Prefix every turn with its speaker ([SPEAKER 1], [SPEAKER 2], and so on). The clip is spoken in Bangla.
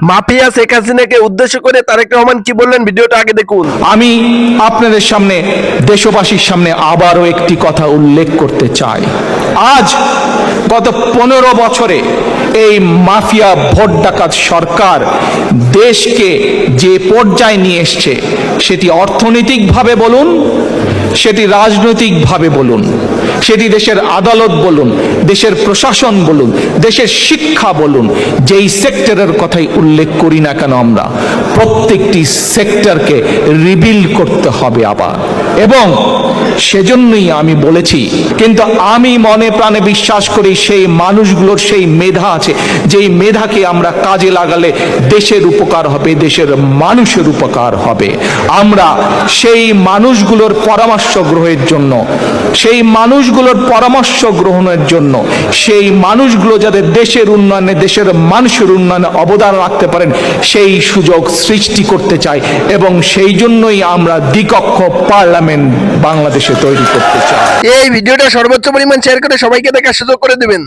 [SPEAKER 1] মাফিয়া শেখ হাসিনাকে উদ্দেশ্য করে তারেক রহমান কি বললেন, ভিডিওটা আগে দেখুন।
[SPEAKER 2] আমি আপনাদের সামনে, দেশবাসীর সামনে আবারও একটি কথা উল্লেখ করতে চাই। আজ গত 15 বছরে এই মাফিয়া ভোট ডাকাত সরকার দেশকে যে পর্যায়ে নিয়ে এসছে, সেটি অর্থনৈতিকভাবে বলুন, সেটি রাজনৈতিকভাবে বলুন, সেটি দেশের আদালত বলুন, দেশের প্রশাসন বলুন, দেশের শিক্ষা বলুন, যেই সেক্টরের কথাই উল্লেখ করি না কেন, আমরা প্রত্যেকটি সেক্টরকে রিবিল করতে হবে আবার। এবং সেজন্যই আমি বলেছি, কিন্তু আমি মনে প্রাণে বিশ্বাস করি সেই মানুষগুলোর সেই মেধা আছে, যেই মেধাকে আমরা কাজে লাগালে দেশের উপকার হবে, দেশের মানুষের উপকার হবে। আমরা সেই মানুষগুলোর পরামর্শ গ্রহণের জন্য, সেই মানুষগুলো যাতে দেশের উন্নয়নে, দেশের মানুষের উন্নয়নে অবদান রাখতে পারেন, সেই সুযোগ সৃষ্টি করতে চাই। এবং সেই জন্যই আমরা দ্বিকক্ষ পার্লামেন্ট বাংলাদেশে তৈরি করতে চাই।
[SPEAKER 1] এই ভিডিওটা সর্বোচ্চ পরিমাণ শেয়ার করে সবাইকে দেখার সুযোগ করে দিবেন।